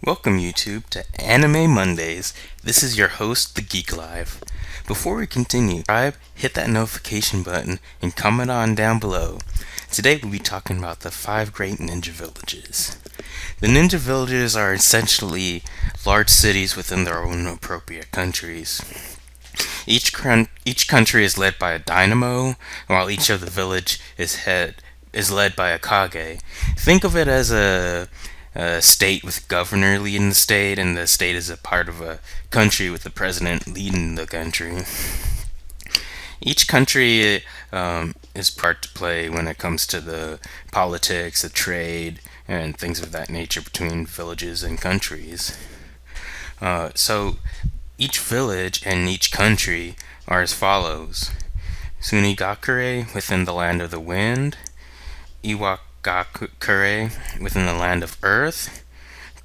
Welcome, YouTube, to Anime Mondays. This is your host, The Geek Live. Before we continue, subscribe, hit that notification button, and comment on down below. Today we'll be talking about the 5 great ninja villages. The ninja villages are essentially large cities within their own appropriate countries. Each country is led by a dynamo, while each of the village is led by a kage. Think of it as a state with governor leading the state, and the state is a part of a country with the president leading the country. Each country is part to play when it comes to the politics, the trade, and things of that nature between villages and countries. So each village and each country are as follows: Sunigakure within the land of the wind, Iwagakure within the land of earth,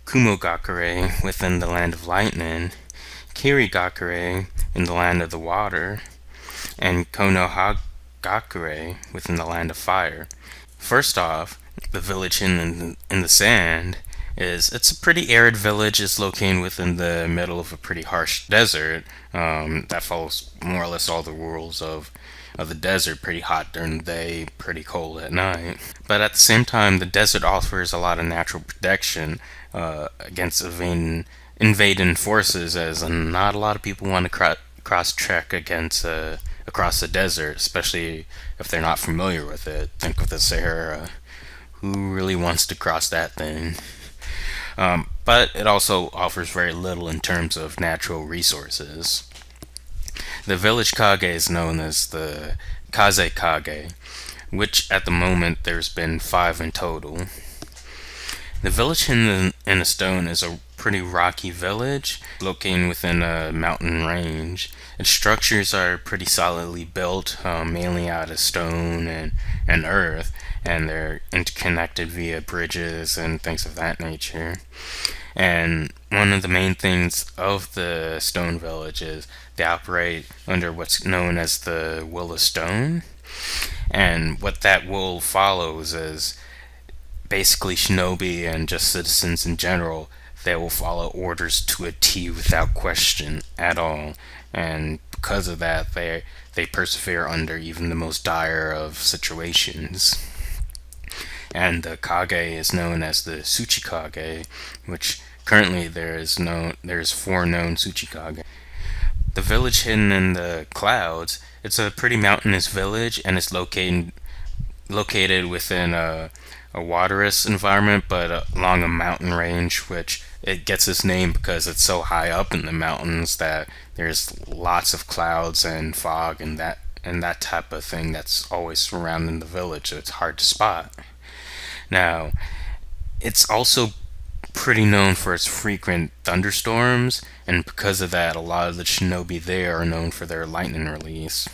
Kumogakure within the land of lightning, Kirigakure in the land of the water, and Konohagakure within the land of fire. First off, the village in the sand it's a pretty arid village. It's located within the middle of a pretty harsh desert that follows more or less all the rules of the desert. Pretty hot during the day, pretty cold at night. But at the same time, the desert offers a lot of natural protection against invading forces, as not a lot of people want to cross trek across the desert, especially if they're not familiar with it. Think of the Sahara. Who really wants to cross that thing? But it also offers very little in terms of natural resources. The village kage is known as the Kaze Kage, which at the moment there's been 5 in total. The village in the stone is a pretty rocky village located within a mountain range. Its structures are pretty solidly built, mainly out of stone and earth, and they're interconnected via bridges and things of that nature. And one of the main things of the stone village is they operate under what's known as the Will of Stone. And what that will follows is basically shinobi and just citizens in general. They will follow orders to a T without question at all. And because of that, they persevere under even the most dire of situations. And the kage is known as the Tsuchikage, which currently there's 4 known Tsuchikage. The village hidden in the clouds, it's a pretty mountainous village, and it's located within a waterous environment, but along a mountain range, which it gets its name because it's so high up in the mountains that there's lots of clouds and fog and that type of thing that's always surrounding the village, so it's hard to spot. Now, it's also pretty known for its frequent thunderstorms, and because of that, a lot of the shinobi there are known for their lightning release.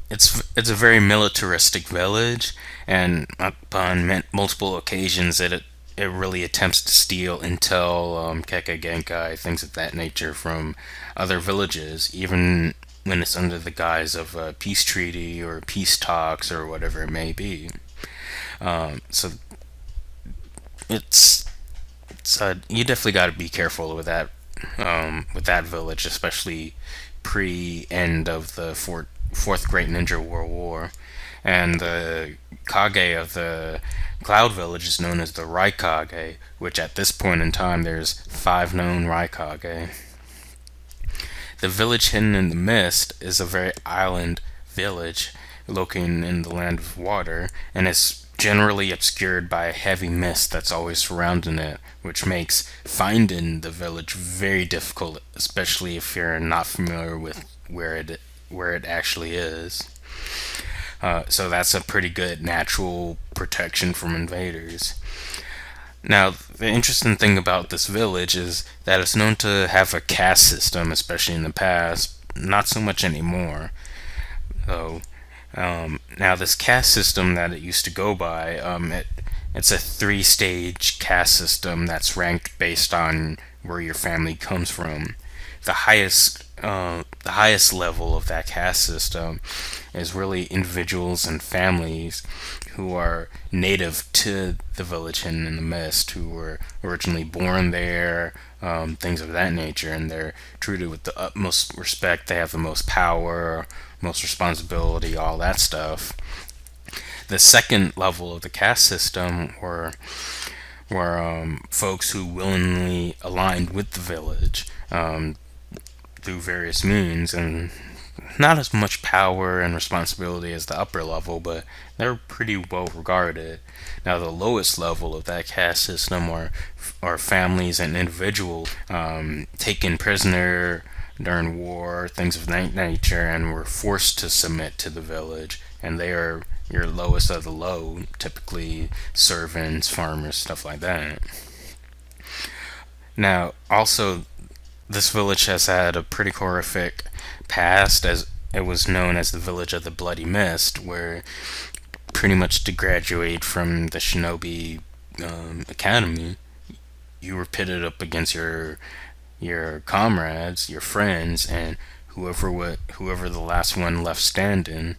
It's a very militaristic village, and upon multiple occasions, it really attempts to steal intel, Keke Genkai, things of that nature from other villages, even when it's under the guise of a peace treaty or peace talks or whatever it may be. So it's you definitely got to be careful with that village, especially pre end of the fourth Great Ninja World War. And the Kage of the Cloud Village is known as the Raikage, which at this point in time there's 5 known Raikage. The village hidden in the mist is a very island village located in the land of water, and it's generally obscured by a heavy mist that's always surrounding it, which makes finding the village very difficult, especially if you're not familiar with where it actually is. So that's a pretty good natural protection from invaders. Now, the interesting thing about this village is that it's known to have a caste system, especially in the past. Not so much anymore. So, now this caste system that it used to go by, it's a 3-stage caste system that's ranked based on where your family comes from. The highest the highest level of that caste system is really individuals and families who are native to the village hidden in the mist, who were originally born there, things of that nature, and they're treated with the utmost respect. They have the most power, most responsibility, all that stuff. The second level of the caste system were folks who willingly aligned with the village through various means, and not as much power and responsibility as the upper level, but they're pretty well regarded. Now, the lowest level of that caste system are families and individuals taken prisoner during war, things of that nature, and were forced to submit to the village. And they are your lowest of the low, typically servants, farmers, stuff like that. Now, also, this village has had a pretty horrific past, as it was known as the Village of the Bloody Mist, where pretty much to graduate from the Shinobi Academy, you were pitted up against your comrades, your friends, and whoever the last one left standing,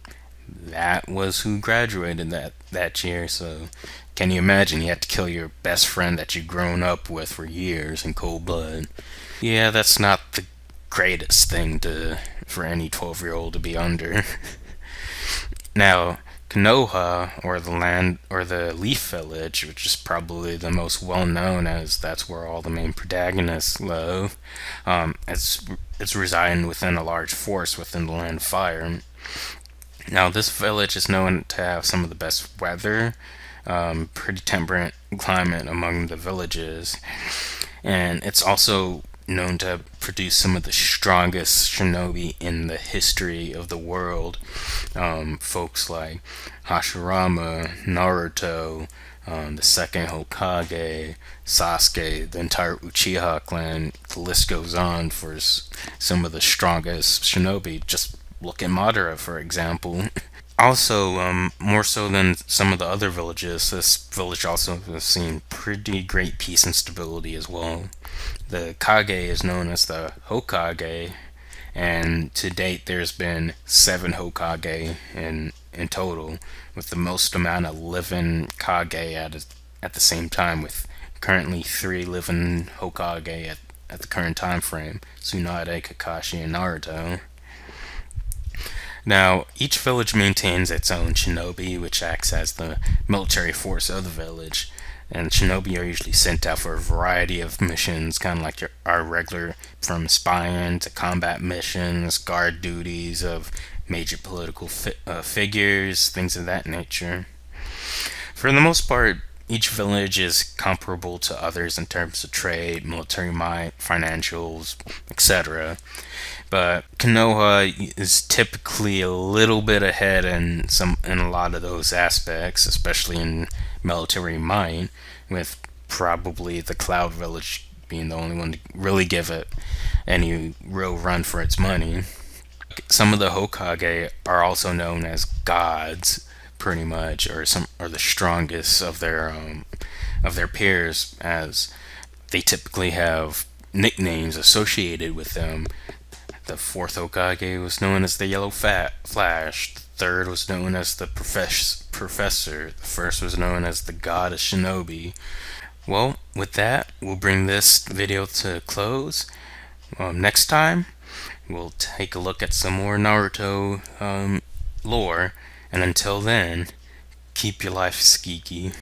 that was who graduated that year. So, can you imagine? You had to kill your best friend that you've grown up with for years in cold blood. Yeah, that's not the greatest thing to for any 12-year-old to be under. Now, Konoha, or the land, or the Leaf Village, which is probably the most well known, as that's where all the main protagonists live. It's residing within a large forest within the Land of Fire. Now, this village is known to have some of the best weather, pretty temperate climate among the villages, and it's also known to produce some of the strongest shinobi in the history of the world. Folks like Hashirama, Naruto, the second Hokage, Sasuke, the entire Uchiha clan. The list goes on for some of the strongest shinobi. Just look at Madara, for example. Also, more so than some of the other villages, this village also has seen pretty great peace and stability as well. The Kage is known as the Hokage, and to date there's been 7 Hokage in total, with the most amount of living Kage at the same time, with currently 3 living Hokage at the current time frame: Tsunade, Kakashi, and Naruto. Now, each village maintains its own shinobi, which acts as the military force of the village. And shinobi are usually sent out for a variety of missions, kind of like our regular, from spying to combat missions, guard duties of major political figures, things of that nature. For the most part, each village is comparable to others in terms of trade, military might, financials, etc. But Konoha is typically a little bit ahead in a lot of those aspects, especially in military might, with probably the Cloud Village being the only one to really give it any real run for its money. Some of the Hokage are also known as gods, pretty much, or the strongest of their peers, as they typically have nicknames associated with them. The fourth Hokage was known as the Yellow Flash. The third was known as the Professor. The first was known as the God of Shinobi. Well, with that, we'll bring this video to a close. Next time, we'll take a look at some more Naruto lore. And until then, keep your life skeeky.